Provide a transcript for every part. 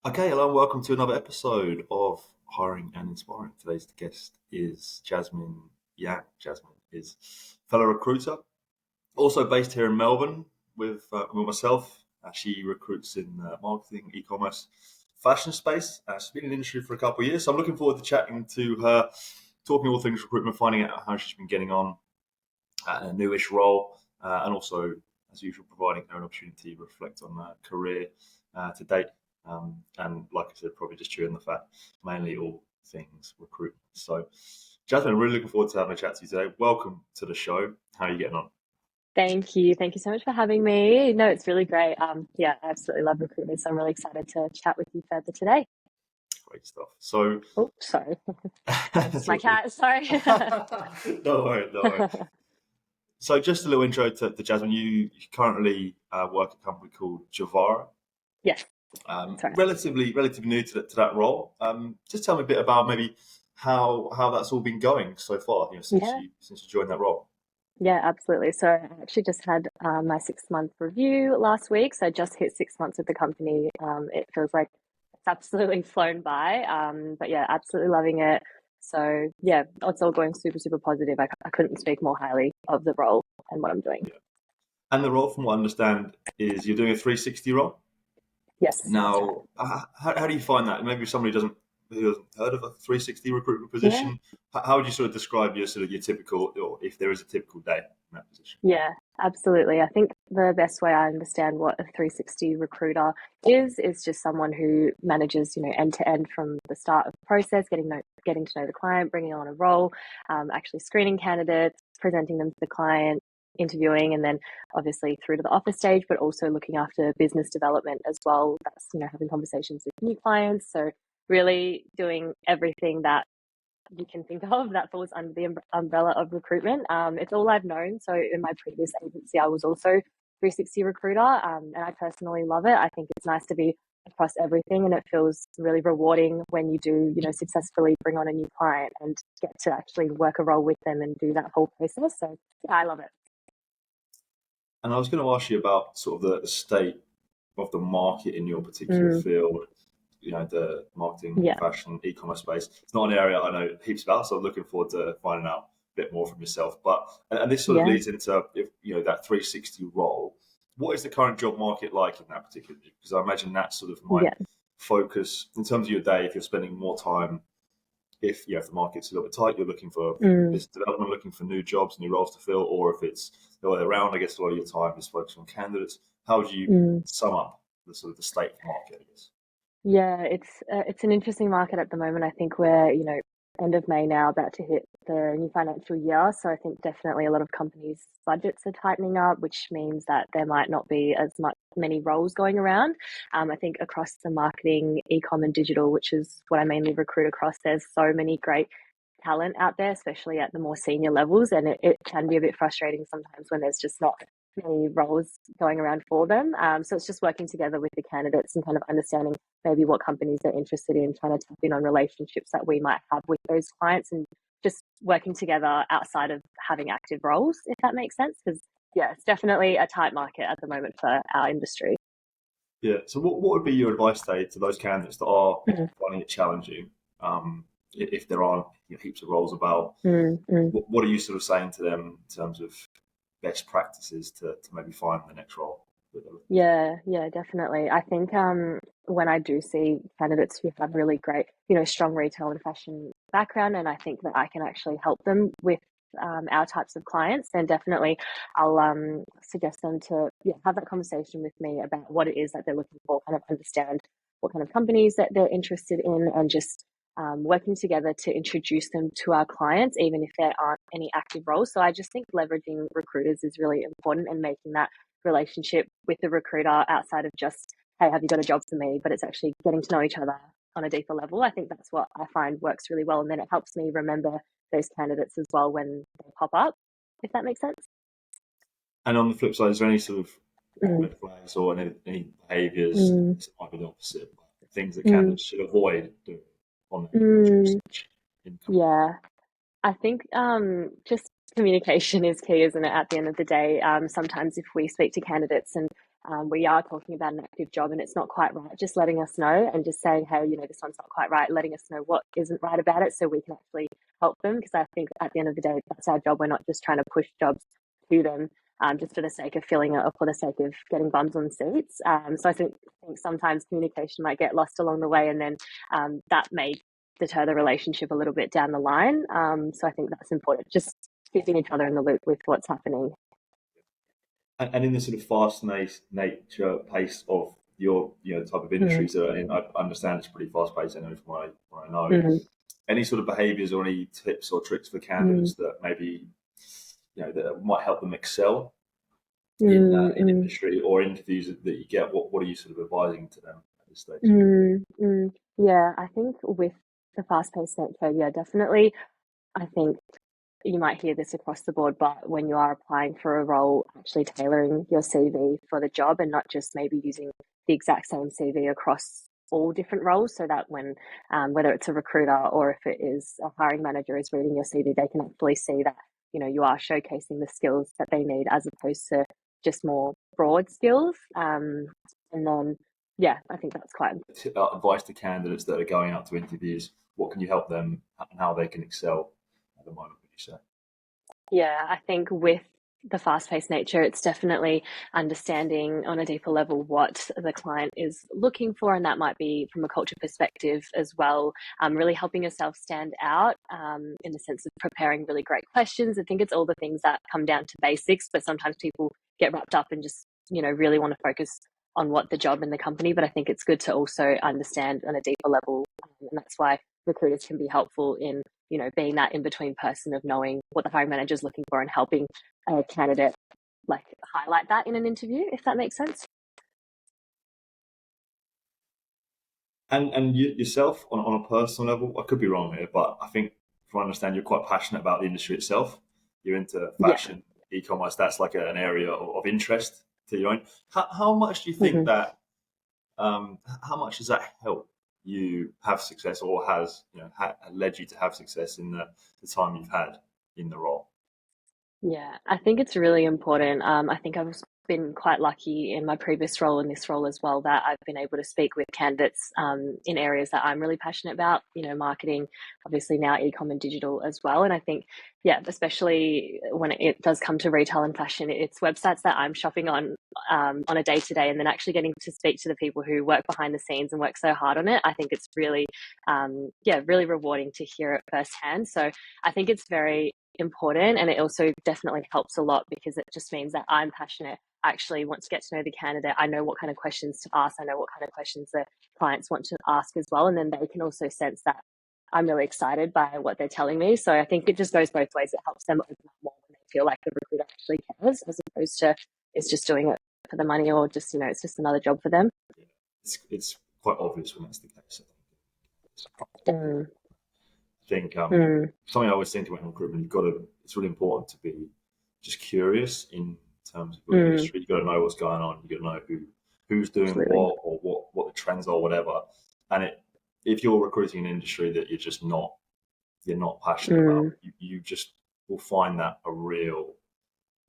Okay, hello and welcome to another episode of Hiring and Inspiring. Today's guest is Jasmine Yan. Jasmine is a fellow recruiter, also based here in Melbourne with myself. She recruits in marketing, e-commerce, fashion space. She's been in the industry for a couple of years, so I'm looking forward to chatting to her, talking all things recruitment, finding out how she's been getting on in a newish role, and also, as usual, providing her an opportunity to reflect on her career to date. And like I said, probably just chewing the fat, mainly all things recruitment. So, Jasmine, I'm really looking forward to having a chat to you today. Welcome to the show. How are you getting on? Thank you. Thank you so much for having me. No, it's really great. Yeah, I absolutely love recruitment, so I'm really excited to chat with you further today. Great stuff. So, Oh, sorry. That's that's my all good. cat. Sorry. Don't worry, don't worry. So, just a little intro to Jasmine. You currently work at a company called Javara. Yes, that's right. Relatively new to that role. Just tell me a bit about maybe how that's all been going so far. Yeah, Since you joined that role. yeah, absolutely. So I actually just had my 6 month review last week. So I just hit 6 months with the company. It feels like it's absolutely flown by. But yeah, absolutely loving it. So yeah, it's all going super, super positive. I couldn't speak more highly of the role and what I'm doing. And the role, from what I understand, is you're doing a 360 role. Yes, that's right. Now, how do you find that? Maybe somebody who hasn't heard of a 360 recruitment Yeah. position. How would you sort of describe your typical, or if there is a typical day in that position? Yeah, absolutely. I think the best way I understand what a 360 recruiter is just someone who manages, end to end from the start of the process, getting to know the client, bringing on a role, actually screening candidates, presenting them to the client, interviewing, and then obviously through to the offer stage, but also looking after business development as well. That's, having conversations with new clients. So really doing everything that you can think of that falls under the umbrella of recruitment. It's all I've known. So in my previous agency, I was also 360 recruiter, and I personally love it. I think it's nice to be across everything, and it feels really rewarding when you do, successfully bring on a new client and get to actually work a role with them and do that whole process. So yeah, I love it. And I was going to ask you about sort of the state of the market in your particular Mm, field. The marketing, yeah, fashion, e-commerce space. It's not an area I know heaps about, so I'm looking forward to finding out a bit more from yourself. But and this sort of yeah, leads into if that 360 role. What is the current job market like in that particular? Because I imagine that sort of might yeah. focus in terms of your day if you're spending more time. If the market's a little bit tight, you're looking for Mm. business development, looking for new jobs, new roles to fill, or if it's the other way around, I guess a lot of your time is focused on candidates. How would you Mm. sum up the sort of the state of the market, I guess? Yeah, it's an interesting market at the moment. I think we're, end of May now, about to hit the new financial year. So I think definitely a lot of companies' budgets are tightening up, which means that there might not be as many roles going around. I think across the marketing, e-com and digital, which is what I mainly recruit across, there's so many great talent out there, especially at the more senior levels. And it can be a bit frustrating sometimes when there's just not many roles going around for them. So it's just working together with the candidates and kind of understanding maybe what companies they're interested in, trying to tap in on relationships that we might have with those clients and just working together outside of having active roles, if that makes sense. Because, yeah, it's definitely a tight market at the moment for our industry. Yeah. So what would be your advice to those candidates that are Mm, finding it challenging? If there aren't heaps of roles about, mm, mm. what are you sort of saying to them in terms of best practices to maybe find the next role that they're looking for? Yeah, yeah, definitely. I think when I do see candidates who have really great, strong retail and fashion background, and I think that I can actually help them with our types of clients, then definitely I'll suggest them to have that conversation with me about what it is that they're looking for, kind of understand what kind of companies that they're interested in, and just working together to introduce them to our clients, even if there aren't any active roles. So I just think leveraging recruiters is really important and making that relationship with the recruiter outside of just, hey, have you got a job for me? But it's actually getting to know each other on a deeper level. I think that's what I find works really well. And then it helps me remember those candidates as well when they pop up, if that makes sense. And on the flip side, is there any sort of Mm, red flags or any behaviours, mm, this might be the opposite, but things that mm, candidates should avoid doing on their job mm, search in company? yeah. I think just communication is key, isn't it? At the end of the day, sometimes if we speak to candidates and we are talking about an active job and it's not quite right, just letting us know and just saying, hey, this one's not quite right, letting us know what isn't right about it so we can actually help them. Because I think at the end of the day, that's our job. We're not just trying to push jobs to them just for the sake of filling it or for the sake of getting bums on seats. So I think sometimes communication might get lost along the way, and then that may deter the relationship a little bit down the line. So I think that's important, just keeping each other in the loop with what's happening. And in the sort of fast nature pace of your type of industries that are in, I understand it's pretty fast paced. Anyway, from what I know, any sort of behaviours or any tips or tricks for candidates that maybe that might help them excel in industry or interviews that you get, what are you sort of advising to them at this stage? Yeah, I think with the fast paced nature, yeah, definitely. I think you might hear this across the board, but when you are applying for a role, actually tailoring your CV for the job and not just maybe using the exact same CV across all different roles, so that when whether it's a recruiter or if it is a hiring manager is reading your CV, they can actually see that you are showcasing the skills that they need as opposed to just more broad skills. And then yeah, I think that's quite advice to candidates that are going out to interviews. What can you help them and how they can excel at the moment, would you say? Yeah, I think with the fast-paced nature, it's definitely understanding on a deeper level what the client is looking for, and that might be from a culture perspective as well. Really helping yourself stand out in the sense of preparing really great questions. I think it's all the things that come down to basics, but sometimes people get wrapped up and just really want to focus on what the job and the company. But I think it's good to also understand on a deeper level, and that's why recruiters can be helpful in being that in-between person of knowing what the hiring manager is looking for and helping a candidate like highlight that in an interview, if that makes sense. And you, yourself on a personal level, I could be wrong here, but I think if I understand, you're quite passionate about the industry itself. You're into Yeah. fashion, e-commerce. That's like an area of interest to your own. How much do you think that? How much does that help you have success, or has led you to have success in the time you've had in the role? Yeah, I think it's really important. I think I've been quite lucky in my previous role and this role as well that I've been able to speak with candidates in areas that I'm really passionate about, marketing, obviously now e-com and digital as well. And I think, yeah, especially when it does come to retail and fashion, it's websites that I'm shopping on a day to day, and then actually getting to speak to the people who work behind the scenes and work so hard on it. I think it's really, really rewarding to hear it firsthand. So I think it's very important, and it also definitely helps a lot because it just means that I'm passionate. I actually want to get to know the candidate. I know what kind of questions to ask. I know what kind of questions the clients want to ask as well, and then they can also sense that I'm really excited by what they're telling me. So I think it just goes both ways. It helps them open up more when they feel like the recruiter actually cares, as opposed to it's just doing it for the money, or just it's just another job for them. It's quite obvious when that's the case. I think something I always think about in recruitment, it's really important to be just curious in terms of the industry. You've got to know what's going on. You've got to know who's doing what, or what the trends are, whatever. And if you're recruiting an industry that you're not passionate about, you just will find that a real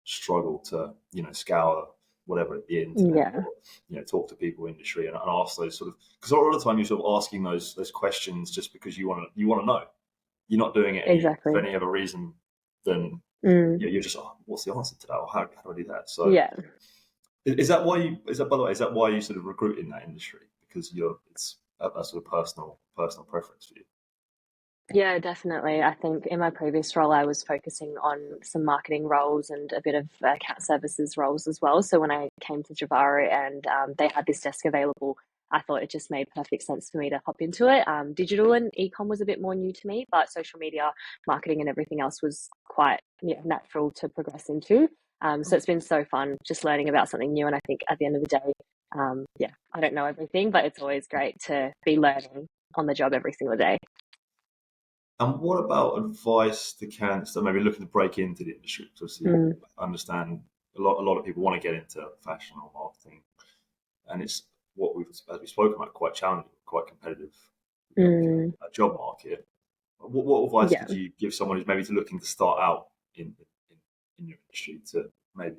struggle to scour whatever at the internet, or talk to people in industry and ask those sort of, because a lot of the time you're sort of asking those questions just because you want to know. You're not doing it for any other reason than you're just, what's the answer to that, or how do I do that? So is that why you sort of recruit in that industry, because it's a sort of personal preference for you? Yeah, definitely. I think in my previous role, I was focusing on some marketing roles and a bit of account services roles as well. So when I came to Javara and they had this desk available, I thought it just made perfect sense for me to hop into it. Digital and e-com was a bit more new to me, but social media marketing and everything else was quite natural to progress into. So it's been so fun just learning about something new. And I think at the end of the day, I don't know everything, but it's always great to be learning on the job every single day. And what about advice to candidates that maybe looking to break into the industry? Because I understand a lot of people want to get into fashion or marketing, and it's as we've spoken about, quite challenging, quite competitive job market. What advice could you give someone who's maybe looking to start out in your industry to maybe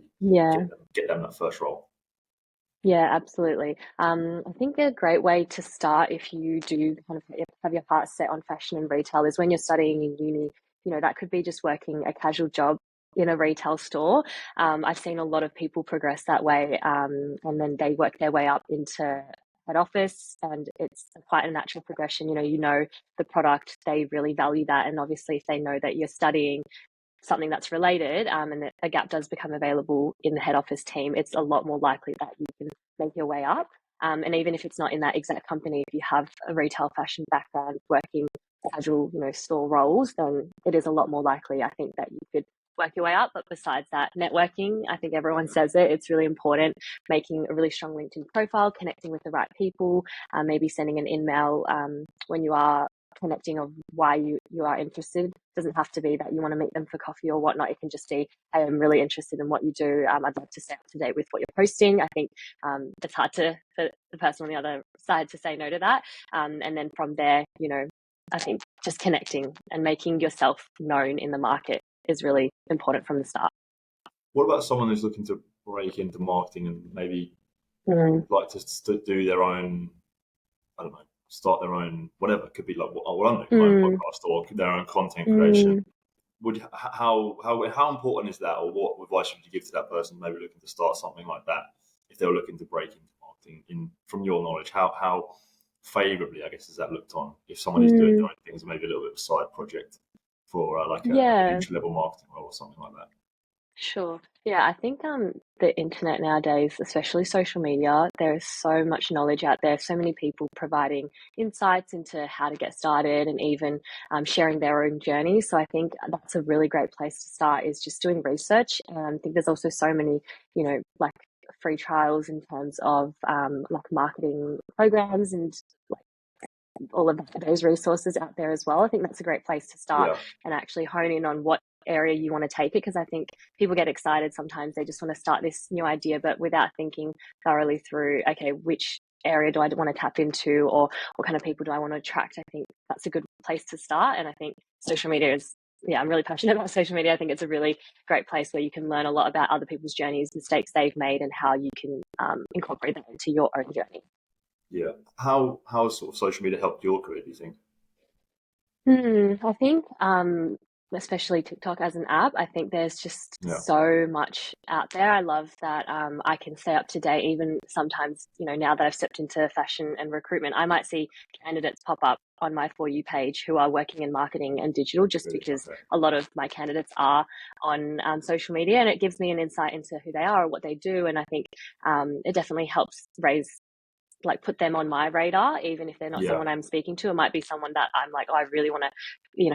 get them that first role? Yeah, absolutely. I think a great way to start if you do kind of have your heart set on fashion and retail is when you're studying in uni. You know, that could be just working a casual job in a retail store. I've seen a lot of people progress that way, and then they work their way up into head office, and it's quite a natural progression. You know the product, they really value that, and obviously, if they know that you're studying something that's related, and that a gap does become available in the head office team, it's a lot more likely that you can make your way up. And even if it's not in that exact company, if you have a retail fashion background working casual, store roles, then it is a lot more likely, I think, that you could work your way up. But besides that, networking, I think everyone says it, it's really important. Making a really strong LinkedIn profile, connecting with the right people, maybe sending an email when you are connecting of why you are interested. It doesn't have to be that you want to meet them for coffee or whatnot. It can just be, hey, I'm really interested in what you do. I'd love to stay up to date with what you're posting. I think it's hard for the person on the other side to say no to that. And then from there, I think just connecting and making yourself known in the market is really important from the start. What about someone who's looking to break into marketing and maybe Mm. would like to do their own, I don't know, start their own, whatever. It could be like, well, I don't know, my own Mm. podcast or their own content creation. Mm. How important is that, or what advice would you give to that person maybe looking to start something like that if they were looking to break into marketing? From your knowledge, how favourably, I guess, is that looked on if someone is doing their Mm. own things, maybe a little bit of a side project for like an Yeah. entry level marketing role or something like that? Sure. Yeah, I think the internet nowadays, especially social media, there is so much knowledge out there, so many people providing insights into how to get started and even sharing their own journeys. So I think that's a really great place to start is just doing research. And I think there's also so many, like free trials in terms of like marketing programs and like all of those resources out there as well. I think that's a great place to start Yeah, and actually hone in on what area you want to take it, because I think people get excited sometimes. They just want to start this new idea, but without thinking thoroughly through, okay, which area do I want to tap into, or what kind of people do I want to attract? I think that's a good place to start. And I think social media is, yeah, I'm really passionate about social media. I think it's a really great place where you can learn a lot about other people's journeys, mistakes they've made, and how you can incorporate that into your own journey. yeah. How has sort of social media helped your career, do you think? I think, especially TikTok as an app, I think there's just Yeah, so much out there. I love that I can stay up to date. Even sometimes, now that I've stepped into fashion and recruitment, I might see candidates pop up on my For You page who are working in marketing and digital, just really. because Okay. a lot of my candidates are on social media, and it gives me an insight into who they are or what they do. And I think it definitely helps raise, like, put them on my radar, even if they're not Yeah, someone I'm speaking to. It might be someone that I'm like, oh, I really want to,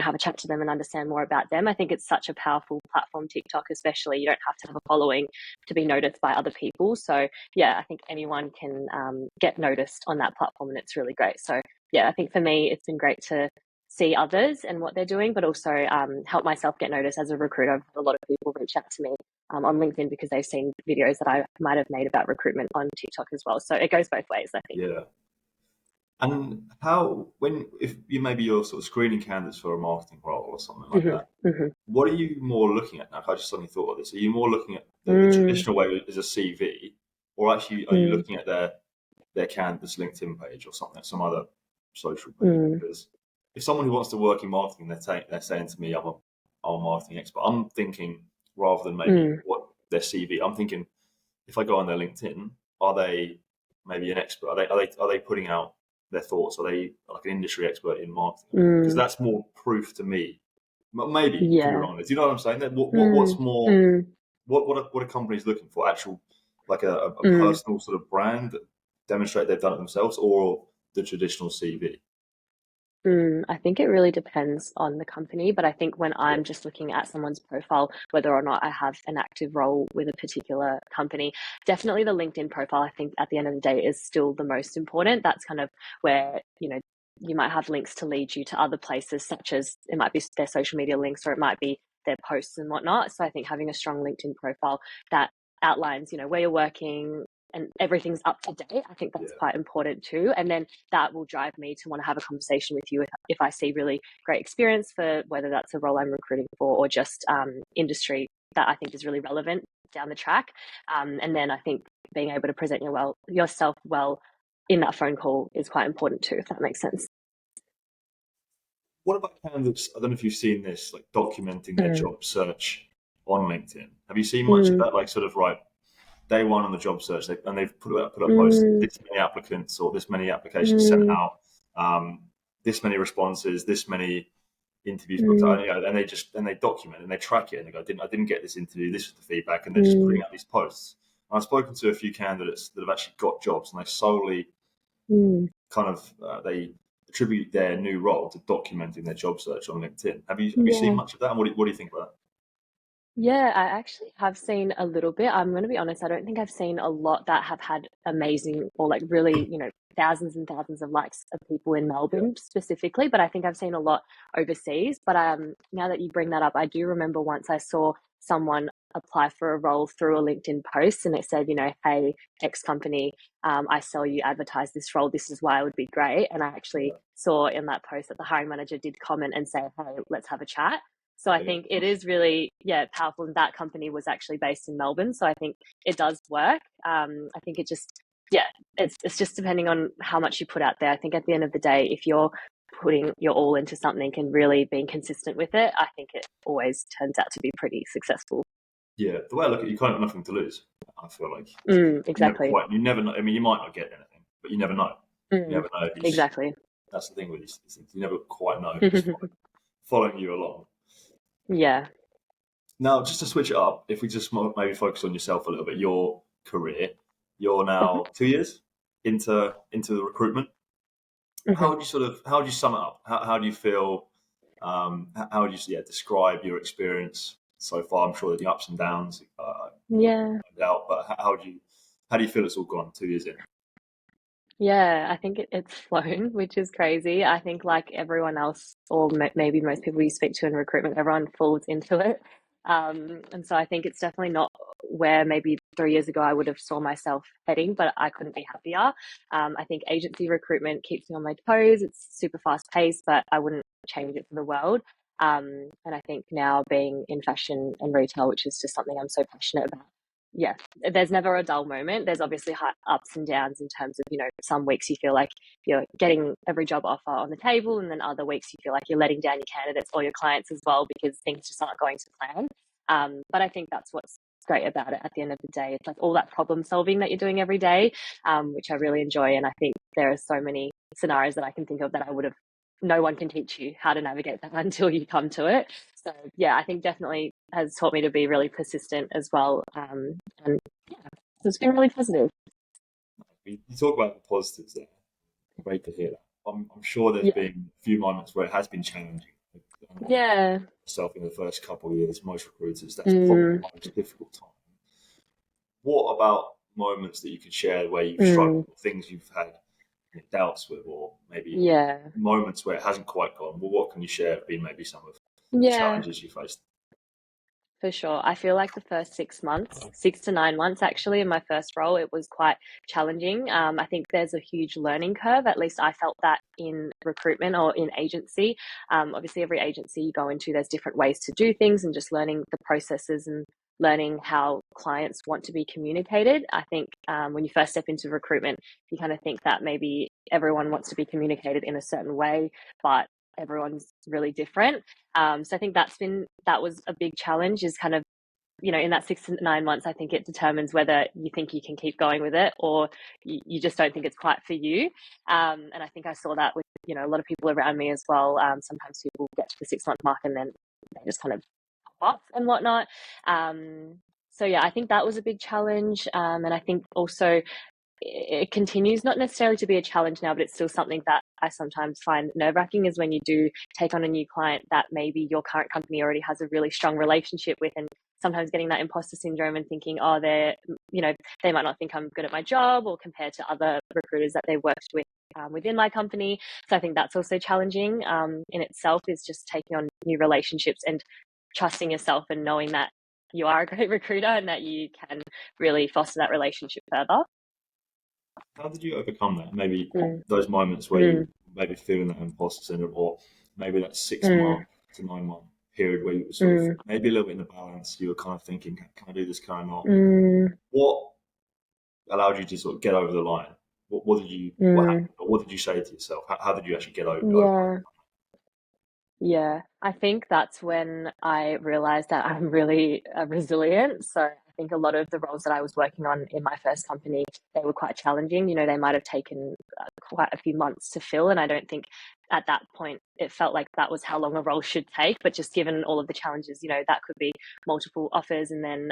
have a chat to them and understand more about them. I think it's such a powerful platform, TikTok, especially. You don't have to have a following to be noticed by other people. So yeah, I think anyone can get noticed on that platform, and it's really great. So yeah, I think for me, it's been great to see others and what they're doing, but also help myself get noticed as a recruiter. I've had a lot of people reach out to me on LinkedIn because they've seen videos that I might have made about recruitment on TikTok as well. So it goes both ways, I think. yeah. And how, when, if you maybe you're sort of screening candidates for a marketing role or something like Mm-hmm. that, Mm-hmm. what are you more looking at now? I just suddenly thought of this. Are you more looking at the Mm, traditional way is a CV, or actually are you mm, looking at their candidate's LinkedIn page or something, some other social page? mm, Because if someone who wants to work in marketing, they're saying to me, I'm a marketing expert. I'm thinking rather than maybe mm, what their CV. I'm thinking if I go on their LinkedIn, are they maybe an expert? Are they putting out their thoughts? Are they like an industry expert in marketing? Because mm, that's more proof to me. Maybe could be yeah. wrong. Do you know what I'm saying? What's Mm, more? mm, What are companies looking for? Actual like a mm. personal sort of brand that demonstrate they've done it themselves, or the traditional CV? I think it really depends on the company, but I think when Yeah, I'm just looking at someone's profile, whether or not I have an active role with a particular company, definitely the LinkedIn profile, I think at the end of the day is still the most important. That's kind of where, you might have links to lead you to other places, such as it might be their social media links or it might be their posts and whatnot. So I think having a strong LinkedIn profile that outlines, where you're working and everything's up to date, I think that's yeah, quite important too. And then that will drive me to want to have a conversation with you if I see really great experience for whether that's a role I'm recruiting for or just industry that I think is really relevant down the track. And then I think being able to present yourself well in that phone call is quite important too, if that makes sense. What about candidates? I don't know if you've seen this, like documenting their Mm. job search on LinkedIn. Have you seen much of Mm. that? Like sort of right day one on the job search, and they've put up posts, Mm. this many applicants or this many applications sent Mm. out, this many responses, this many interviews booked, Mm. and they document and they track it and they go, I didn't get this interview, this is the feedback, and they're just Mm. putting out these posts. And I've spoken to a few candidates that have actually got jobs, and they solely Mm. kind of they attribute their new role to documenting their job search on LinkedIn. Have you seen Yeah. much of that? And what do you think about that? Yeah, I actually have seen a little bit. I'm going to be honest, I don't think I've seen a lot that have had amazing or like really, thousands and thousands of likes of people in Yeah, Melbourne specifically, but I think I've seen a lot overseas. But now that you bring that up, I do remember once I saw someone apply for a role through a LinkedIn post and it said, hey, X company, I saw you advertise this role. This is why it would be great. And I actually yeah, saw in that post that the hiring manager did comment and say, hey, let's have a chat. So I yeah. think it is really, powerful. And that company was actually based in Melbourne. So I think it does work. I think it just, it's just depending on how much you put out there. I think at the end of the day, if you're putting your all into something and really being consistent with it, I think it always turns out to be pretty successful. Yeah, the way I look at it, you kind of have nothing to lose. I feel like Exactly. you never know. I mean, you might not get anything, but you never know. You Mm, never know who's. exactly. That's the thing with these things. You never quite know who's following you along. Yeah. Now, just to switch it up, if we just maybe focus on yourself a little bit, your career, you're Mhm, now 2 years into the recruitment. mhm. How would you sum it up? How do you feel? How would you describe your experience so far? I'm sure there's the ups and downs, Yeah. no doubt. But how do you feel it's all gone 2 years in? Yeah, I think it's flown, which is crazy. I think like everyone else, or maybe most people you speak to in recruitment, everyone falls into it. And so I think it's definitely not where maybe 3 years ago I would have saw myself heading, but I couldn't be happier. I think agency recruitment keeps me on my toes. It's super fast paced, but I wouldn't change it for the world. And I think now being in fashion and retail, which is just something I'm so passionate about. Yeah, there's never a dull moment. There's obviously high ups and downs in terms of, some weeks you feel like you're getting every job offer on the table, and then other weeks you feel like you're letting down your candidates or your clients as well because things just aren't going to plan. But I think that's what's great about it at the end of the day. It's like all that problem solving that you're doing every day, which I really enjoy. And I think there are so many scenarios that I can think of that no one can teach you how to navigate that until you come to it. So yeah, I think definitely has taught me to be really persistent as well. And yeah, so it's been really positive. You talk about the positives there. Great to hear that. I'm sure there's Yeah. been a few moments where it has been challenging. Yeah. Myself in the first couple of years, most recruiters, that's probably Mm. the most difficult time. What about moments that you could share where you've Mm. struggled, things you've had doubts with, or maybe Yeah. moments where it hasn't quite gone? Well, what can you share have been maybe some of the Yeah. challenges you faced? For sure. I feel like the first 6 months, 6 to 9 months actually, in my first role, it was quite challenging. I think there's a huge learning curve. At least I felt that in recruitment or in agency. Obviously, every agency you go into, there's different ways to do things, and just learning the processes and learning how clients want to be communicated. I think when you first step into recruitment, you kind of think that maybe everyone wants to be communicated in a certain way, but everyone's really different. So I think that was a big challenge, is kind of, in that 6 to 9 months, I think it determines whether you think you can keep going with it or you just don't think it's quite for you. And I think I saw that with, a lot of people around me as well. Sometimes people get to the 6 month mark and then they just kind of pop off and whatnot. So yeah, I think that was a big challenge. And I think also it continues not necessarily to be a challenge now, but it's still something that I sometimes find nerve wracking, is when you do take on a new client that maybe your current company already has a really strong relationship with, and sometimes getting that imposter syndrome and thinking, oh, they might not think I'm good at my job, or compared to other recruiters that they worked with within my company. So I think that's also challenging in itself, is just taking on new relationships and trusting yourself and knowing that you are a great recruiter and that you can really foster that relationship further. How did you overcome that? Maybe Mm. those moments where you Mm. maybe feeling that imposter syndrome, or maybe that six Mm. month to 9 month period where you were sort of maybe a little bit in the balance. You were kind of thinking, can I do this? Can I not? What allowed you to sort of get over the line? What did you what happened? Or what did you say to yourself? How did you actually get over? Yeah. Yeah, I think that's when I realized that I'm really resilient. So I think a lot of the roles that I was working on in my first company, they were quite challenging. You know, they might have taken quite a few months to fill. And I don't think at that point it felt like that was how long a role should take. But just given all of the challenges, you know, that could be multiple offers and then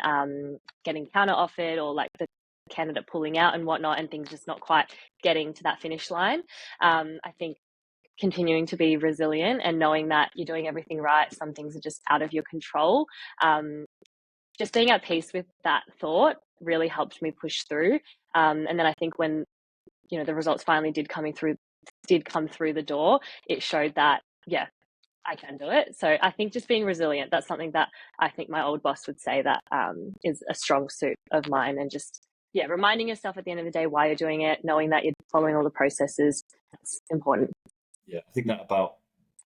getting counter offered or like the candidate pulling out and whatnot and things just not quite getting to that finish line. I think continuing to be resilient and knowing that you're doing everything right, some things are just out of your control. Just being at peace with that thought really helped me push through. And then I think when, you know, the results finally did come through the door, it showed that, yeah, I can do it. So I think just being resilient, that's something that I think my old boss would say that is a strong suit of mine. And just, yeah, reminding yourself at the end of the day why you're doing it, knowing that you're following all the processes, that's important. Yeah, I think that about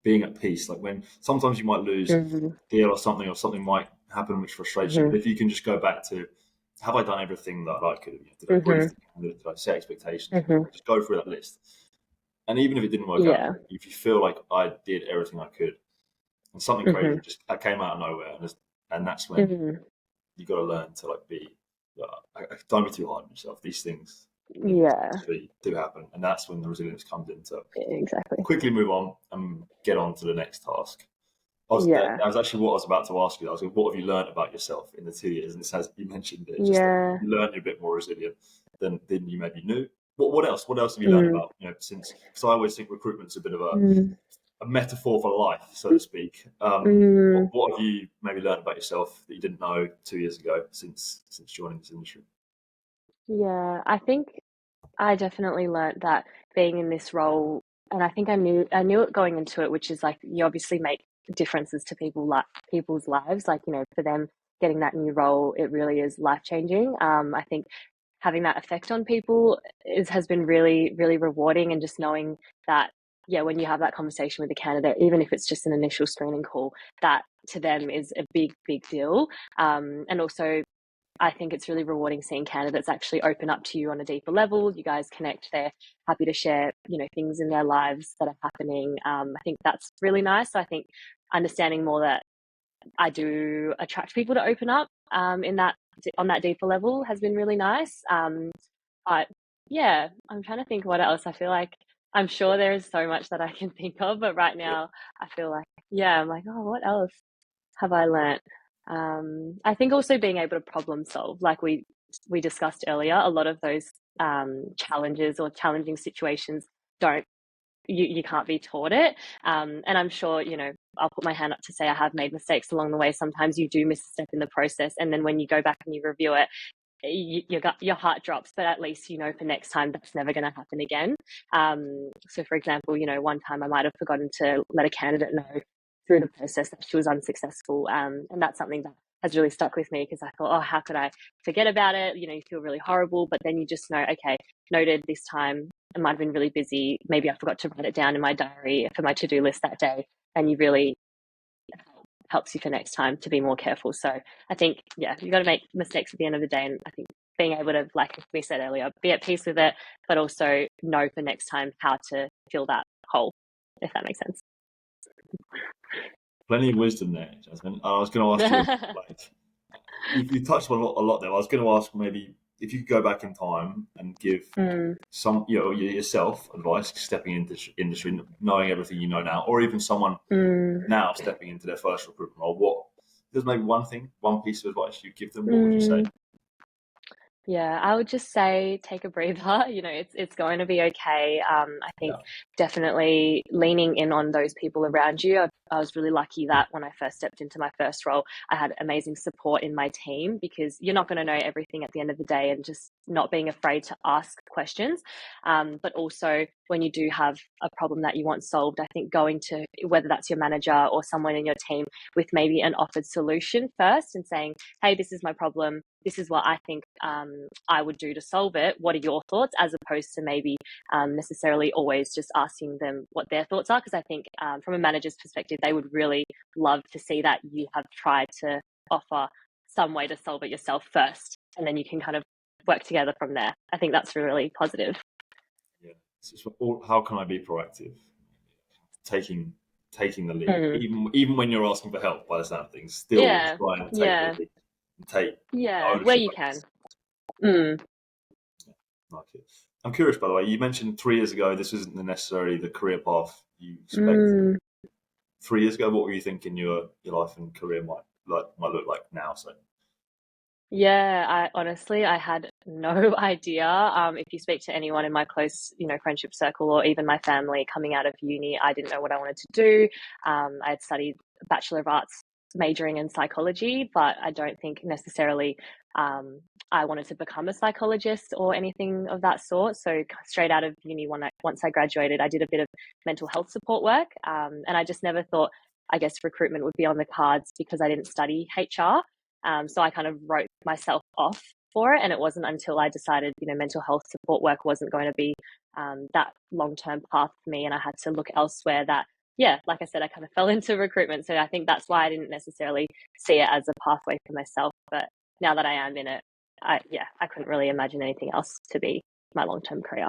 being at peace, like when sometimes you might lose a deal or something might happen which frustrates you. But if you can just go back to, have I done everything that I could have? Did I brief the candidate? Did I set expectations? Just go through that list. And even if it didn't work out, if you feel like I did everything I could, and something crazy just came out of nowhere, and that's when you got to learn to like be, don't be too hard on yourself. These things do happen, and that's when the resilience comes in to quickly move on and get on to the next task. That was actually what I was about to ask you. I was like, what have you learned about yourself in the 2 years? And it says you mentioned it. Just that you learned you're a bit more resilient than you maybe knew. What else? What else have you learned about? You know, since, because I always think recruitment's a bit of a metaphor for life, so to speak. What have you maybe learned about yourself that you didn't know 2 years ago since joining this industry? Yeah, I think I definitely learned that being in this role, and I think I knew it going into it, which is like you obviously make differences to people's lives. Like, you know, for them getting that new role, it really is life changing. I think having that effect on people has been really, really rewarding, and just knowing that, yeah, when you have that conversation with the candidate, even if it's just an initial screening call, that to them is a big, big deal. And also, I think it's really rewarding seeing candidates actually open up to you on a deeper level. You guys connect. They're happy to share, you know, things in their lives that are happening. I think that's really nice. So I think understanding more that I do attract people to open up on that deeper level has been really nice. But yeah, I'm trying to think what else. I feel like I'm sure there is so much that I can think of, but right now I feel like, I'm like, oh, what else have I learnt? I think also being able to problem solve, like we discussed earlier, a lot of those challenges or challenging situations don't you can't be taught it. And I'm sure, you know, I'll put my hand up to say I have made mistakes along the way. Sometimes you do miss a step in the process, and then when you go back and you review it, your heart drops, but at least you know for next time that's never going to happen again. So for example, you know, one time I might have forgotten to let a candidate know through the process that she was unsuccessful, and that's something that has really stuck with me, because I thought, oh, how could I forget about it? You know, you feel really horrible, but then you just know, okay, noted, this time I might have been really busy, maybe I forgot to write it down in my diary for my to-do list that day, and you really helps you for next time to be more careful. So I think, you've got to make mistakes at the end of the day. And I think being able to, like we said earlier, be at peace with it, but also know for next time how to fill that hole, if that makes sense. Plenty of wisdom there, Jasmine. I was going to ask you, like, you touched on a lot there. I was going to ask maybe if you could go back in time and give some, you know, yourself advice stepping into industry, knowing everything you know now, or even someone now stepping into their first recruitment role. What, there's maybe one piece of advice you give them? What would you say? Yeah, I would just say take a breather. You know, it's going to be okay. I think definitely leaning in on those people around you. I was really lucky that when I first stepped into my first role, I had amazing support in my team, because you're not going to know everything at the end of the day, and just not being afraid to ask questions. But also when you do have a problem that you want solved, I think going to, whether that's your manager or someone in your team, with maybe an offered solution first, and saying, hey, this is my problem. This is what I think I would do to solve it. What are your thoughts? As opposed to maybe necessarily always just asking them what their thoughts are. Because I think from a manager's perspective, they would really love to see that you have tried to offer some way to solve it yourself first, and then you can kind of work together from there. I think that's really positive. Yeah. How can I be proactive? Taking the lead, Mm. even when you're asking for help. By the sound of things, still Yeah, try and take the yeah, lead and take yeah, where ownership. you I can. guess. Mm. Yeah, like it. I'm curious, by the way. You mentioned 3 years ago this wasn't necessarily the career path you expected. Mm. 3 years ago, what were you thinking your life and career might look like now? So Yeah, I honestly, I had no idea. If you speak to anyone in my close, friendship circle or even my family coming out of uni, I didn't know what I wanted to do. I had studied Bachelor of Arts majoring in psychology, but I don't think necessarily I wanted to become a psychologist or anything of that sort. So straight out of uni, once I graduated, I did a bit of mental health support work, and I just never thought, I guess, recruitment would be on the cards because I didn't study HR. So I kind of wrote myself off for it. And it wasn't until I decided, mental health support work wasn't going to be that long-term path for me. And I had to look elsewhere that, yeah, like I said, I kind of fell into recruitment. So I think that's why I didn't necessarily see it as a pathway for myself. But now that I am in it, I couldn't really imagine anything else to be my long-term career.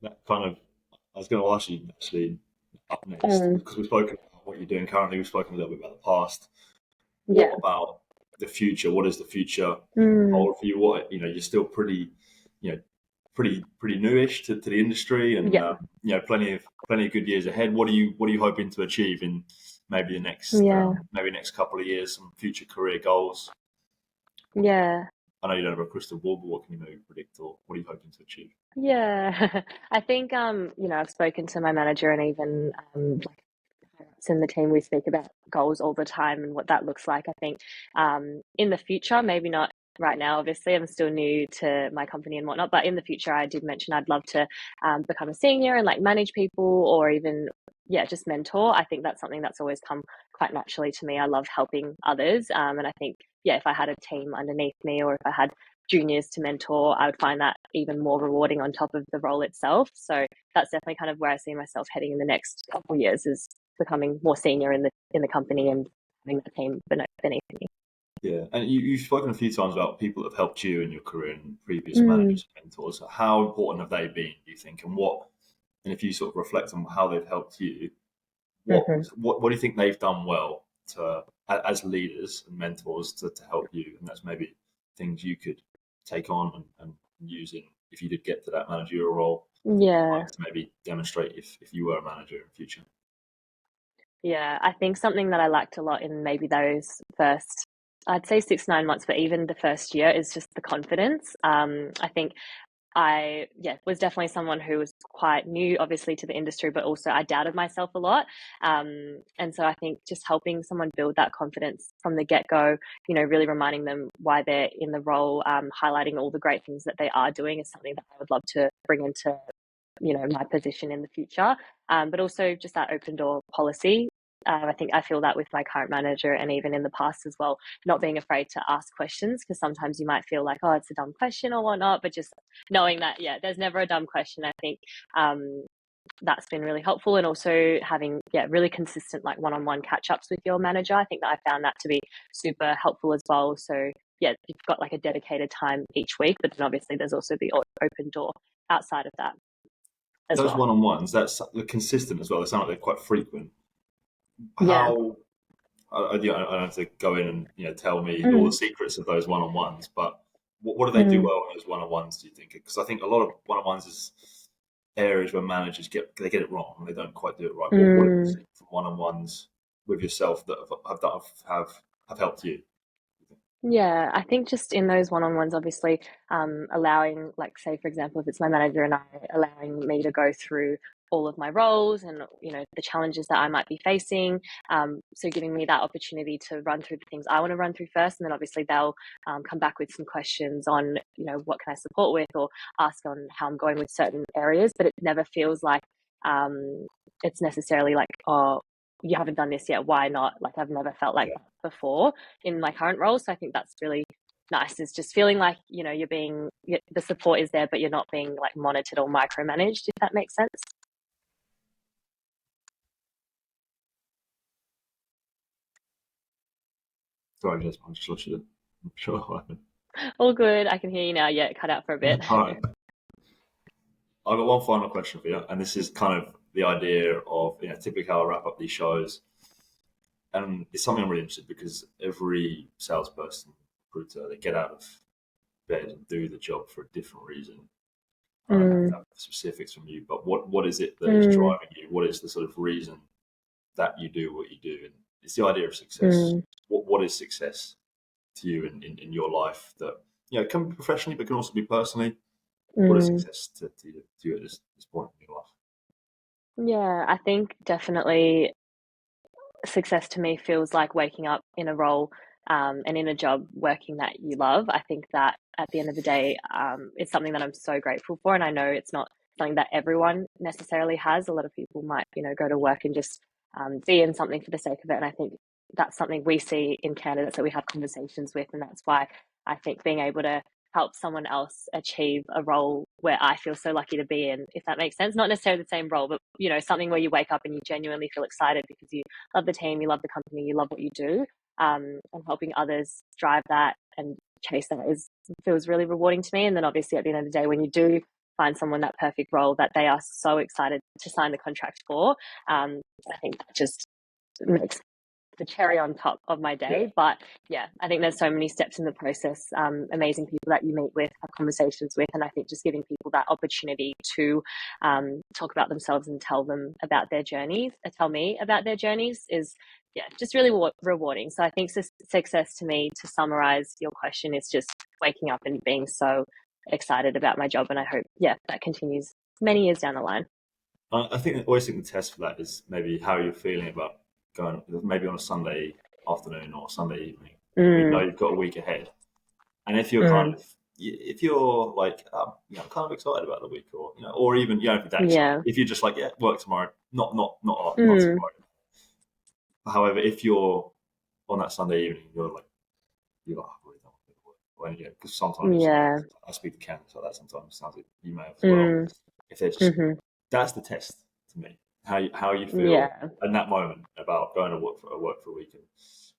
that kind of, I was going to ask you actually up next Mm, because we've spoken about what you're doing currently. We've spoken a little bit about the past. What yeah. about the future? What does the future Mm, hold for you? You're still pretty, you know, pretty newish to the industry, and yeah. plenty of good years ahead. What are you hoping to achieve in maybe the next Yeah. next couple of years? Some future career goals. Yeah. I know you don't have a crystal ball, but what can you maybe predict, or what are you hoping to achieve? Yeah. I think, I've spoken to my manager and even in the team, we speak about goals all the time and what that looks like. I think in the future, maybe not right now, obviously, I'm still new to my company and whatnot, but in the future, I did mention I'd love to become a senior and like manage people or even, yeah, just mentor. I think that's something that's always come quite naturally to me. I love helping others. And I think, yeah, if I had a team underneath me or if I had juniors to mentor, I would find that even more rewarding on top of the role itself. So that's definitely kind of where I see myself heading in the next couple of years, is becoming more senior in the company and having the team beneath me. Yeah, and you've spoken a few times about people that have helped you in your career and previous Mm, managers and mentors. How important have they been, do you think? And if you sort of reflect on how they've helped you, hmm what do you think they've done well as leaders and mentors to help you? And that's maybe things you could take on and use in if you did get to that managerial role that you'd Yeah, like to maybe demonstrate if you were a manager in the future. yeah. I think something that I liked a lot in maybe those first, I'd say 6, 9 months, but even the first year is just the confidence. I think was definitely someone who was quite new, obviously, to the industry, but also I doubted myself a lot. And so I think just helping someone build that confidence from the get go, really reminding them why they're in the role, highlighting all the great things that they are doing is something that I would love to bring into, my position in the future. But also just that open door policy. I feel that with my current manager and even in the past as well, not being afraid to ask questions, because sometimes you might feel like, oh, it's a dumb question or whatnot, but just knowing that, yeah, there's never a dumb question. I think that's been really helpful. And also having, yeah, really consistent like one-on-one catch-ups with your manager. I think that I found that to be super helpful as well. So yeah, you've got like a dedicated time each week, but then obviously there's also the open door outside of that as Those well. one-on-ones, they're consistent as well. They sound like they're quite frequent. Yeah. How I don't have to go in and tell me all the Mm, secrets of those one-on-ones, but what do they do mm, well in those one-on-ones? Do you think? Because I think a lot of one-on-ones is areas where managers get it wrong and they don't quite do it right. What have you mm. seen from one-on-ones with yourself that have helped you? Yeah, I think just in those one-on-ones, obviously, allowing, like, say, for example, if it's my manager and I, allowing me to go through all of my roles and, the challenges that I might be facing. So giving me that opportunity to run through the things I want to run through first. And then obviously they'll come back with some questions on, what can I support with, or ask on how I'm going with certain areas. But it never feels like it's necessarily like, oh, you haven't done this yet, why not? Like, I've never felt like Yeah. that before in my current role. So I think that's really nice, is just feeling like, the support is there, but you're not being like monitored or micromanaged, if that makes sense. Sorry, Jasmine, I just lost you. I'm sure what happened. All good. I can hear you now. Yeah, it cut out for a bit. All right. I've got one final question for you, and this is kind of the idea of, typically how I wrap up these shows. And it's something I'm really interested in because every salesperson, recruiter, they get out of bed and do the job for a different reason. I don't have to have specifics from you, but what is it that is driving you? What is the sort of reason that you do what you do? And it's the idea of success. What is success to you in your life that, can be professionally, but can also be personally? What is success to you at this point in your life? Yeah, I think definitely success to me feels like waking up in a role and in a job working that you love. I think that at the end of the day, it's something that I'm so grateful for. And I know it's not something that everyone necessarily has. A lot of people might, go to work and just be in something for the sake of it. And I think that's something we see in candidates that we have conversations with. And that's why I think being able to help someone else achieve a role where I feel so lucky to be in, if that makes sense, not necessarily the same role, but, something where you wake up and you genuinely feel excited because you love the team, you love the company, you love what you do, and helping others drive that and chase that feels really rewarding to me. And then obviously at the end of the day, when you do find someone that perfect role that they are so excited to sign the contract for, I think that just makes the cherry on top of my day. Yeah. But yeah, I think there's so many steps in the process, amazing people that you meet with, have conversations with, and I think just giving people that opportunity to talk about themselves and tell them about their journeys, tell me about their journeys is just really rewarding. So I think success to me, to summarize your question, is just waking up and being so excited about my job, and I hope that continues many years down the line. I always think the test for that is maybe how you're feeling about going maybe on a Sunday afternoon or Sunday evening. You know you've got a week ahead, and if you're if you're like kind of excited about the week, or even if you're that excited, if you're just like work tomorrow, not tomorrow. However, if you're on that Sunday evening, you're like I really don't want to go to work, because sometimes I speak to candidates like that. Sometimes sounds like you may have as well. If they're just that's the test to me. How you feel in that moment about going to work for a week.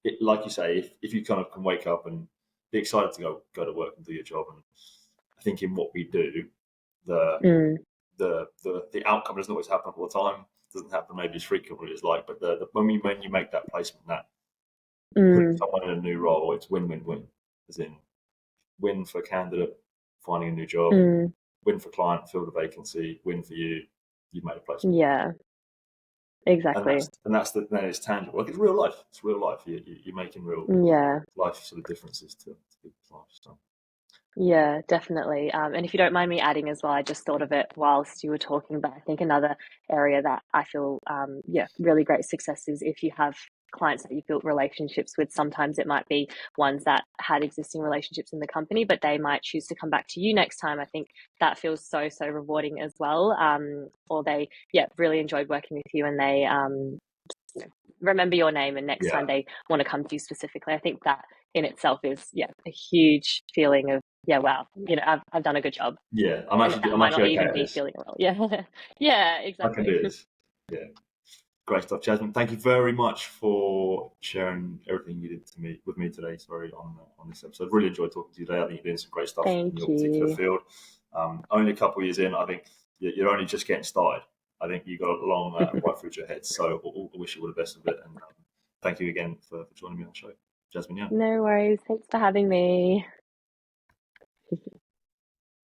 And like you say, if you kind of can wake up and be excited to go to work and do your job, and I think in what we do, the outcome doesn't always happen all the time. It doesn't happen maybe as frequently as like, but when you make that placement, that putting someone in a new role, it's win-win-win. As in, win for candidate finding a new job, win for client, fill the vacancy, win for you. You've made a placement. Yeah. Exactly. And then it's tangible. Like it's real life. It's real life. You're making real life sort of differences to people's lives. So. Yeah, definitely. And if you don't mind me adding as well, I just thought of it whilst you were talking, but I think another area that I feel, really great success is if you have clients that you've built relationships with. Sometimes it might be ones that had existing relationships in the company, but they might choose to come back to you next time. I think that feels so rewarding as well. Or they, really enjoyed working with you, and they, remember your name, and next time they want to come to you specifically. I think that in itself is, a huge feeling of, wow, I've done a good job. Yeah, I'm not actually even okay be feeling well. Yeah, exactly. I can do this. Yeah. Great stuff, Jasmine. Thank you very much for sharing everything you did with me today. Sorry, on this episode. Really enjoyed talking to you today. I think you're doing some great stuff in your particular field. Only a couple of years in, I think you're only just getting started. I think you've got a long right future ahead. So I wish you all the best of it. And thank you again for joining me on the show, Jasmine Yan. No worries. Thanks for having me.